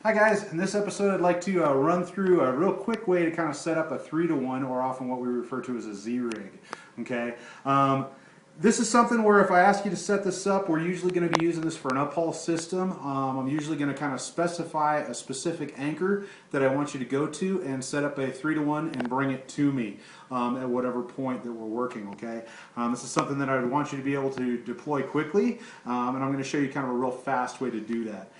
Hi guys, in this episode I'd like to run through a real quick way to kind of set up a 3-to-1, or often what we refer to as a Z-rig. Okay, this is something where if I ask you to set this up, we're usually going to be using this for an uphaul system. I'm usually going to kind of specify a specific anchor that I want you to go to and set up a 3-to-1 and bring it to me at whatever point that we're working. Okay, this is something that I would want you to be able to deploy quickly, and I'm going to show you kind of a real fast way to do that.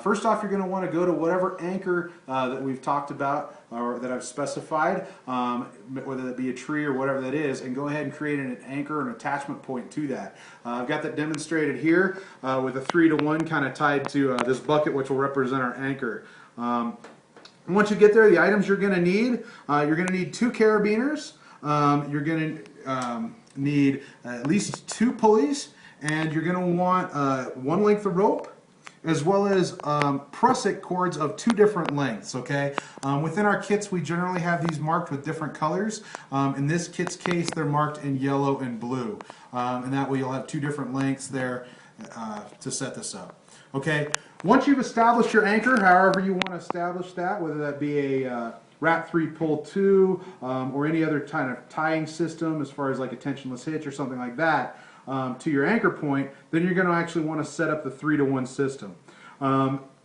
First off, you're going to want to go to whatever anchor that we've talked about or that I've specified, whether that be a tree or whatever that is, and go ahead and create an anchor or an attachment point to that. I've got that demonstrated here with a 3-to-1 kind of tied to this bucket, which will represent our anchor. Once you get there, the items you're going to need, you're going to need 2 carabiners, you're going to need at least 2 pulleys, and you're going to want 1 length of rope, as well as prusik cords of 2 different lengths. Okay, within our kits we generally have these marked with different colors. In this kit's case they're marked in yellow and blue, and that way you'll have 2 different lengths there to set this up. Okay, once you've established your anchor, however you want to establish that, whether that be a Wrap 3 Pull 2 or any other kind of tying system as far as like a tensionless hitch or something like that, to your anchor point, then you're going to actually want to set up the 3-to-1 system.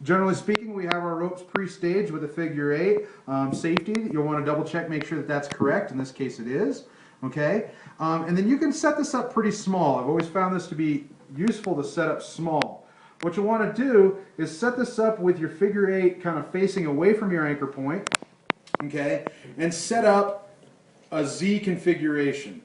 Generally speaking, we have our ropes pre-staged with a figure 8 safety. You'll want to double check, make sure that that's correct. In this case it is. Okay, and then you can set this up pretty small. I've always found this to be useful to set up small. What you want to do is set this up with your figure 8 kind of facing away from your anchor point, okay, and set up a Z configuration.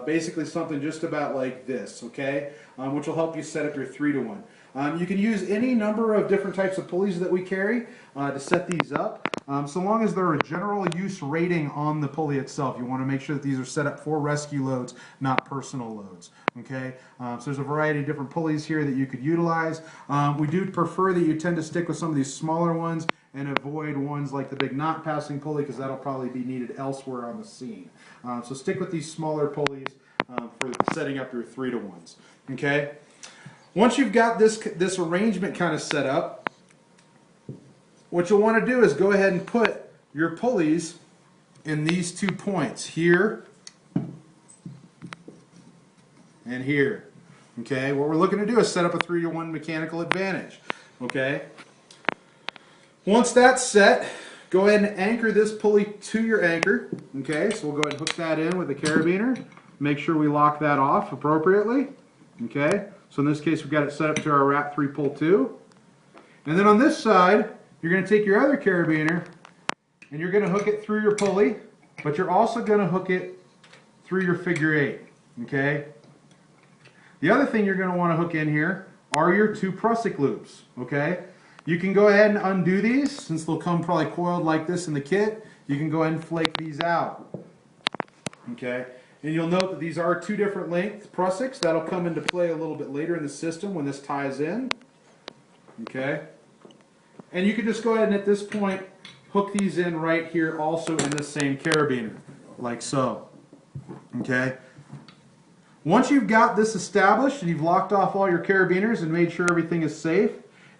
Basically something just about like this, okay, which will help you set up your 3-to-1. You can use any number of different types of pulleys that we carry to set these up, so long as they're a general use rating on the pulley itself. You want to make sure that these are set up for rescue loads, not personal loads. Okay, so there's a variety of different pulleys here that you could utilize. We do prefer that you tend to stick with some of these smaller ones and avoid ones like the big knot passing pulley, because that'll probably be needed elsewhere on the scene. So stick with these smaller pulleys for setting up your 3-to-1s. Okay. Once you've got this arrangement kind of set up, what you'll want to do is go ahead and put your pulleys in these 2 points, here and here. Okay. What we're looking to do is set up a 3-to-1 mechanical advantage. Okay. Once that's set, go ahead and anchor this pulley to your anchor. Okay, so we'll go ahead and hook that in with a carabiner. Make sure we lock that off appropriately. Okay, so in this case we've got it set up to our Wrap 3 Pull 2. And then on this side, you're going to take your other carabiner and you're going to hook it through your pulley, but you're also going to hook it through your figure 8. Okay. The other thing you're going to want to hook in here are your 2 prusik loops. Okay. You can go ahead and undo these, since they'll come probably coiled like this in the kit. You can go ahead and flake these out. Okay, and you'll note that these are 2 different length prusiks. That'll come into play a little bit later in the system when this ties in. Okay, and you can just go ahead and at this point hook these in right here also in the same carabiner, like so. Okay. Once you've got this established and you've locked off all your carabiners and made sure everything is safe,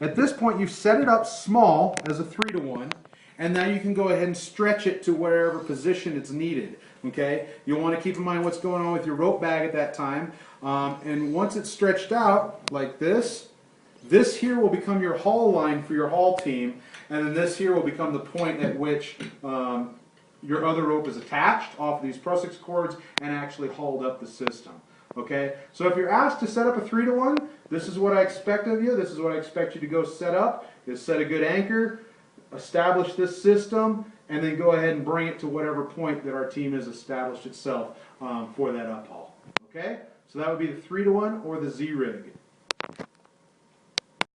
at this point you've set it up small as a 3-to-1, and now you can go ahead and stretch it to wherever position it's needed. Okay, you'll want to keep in mind what's going on with your rope bag at that time, and once it's stretched out like this, this here will become your haul line for your haul team, and then this here will become the point at which your other rope is attached off of these prusik cords and actually hauled up the system. Okay, so if you're asked to set up a 3-to-1, this is what I expect of you. This is what I expect you to go set up, is set a good anchor, establish this system, and then go ahead and bring it to whatever point that our team has established itself for that uphaul. Okay, so that would be the 3-to-1 or the Z-rig.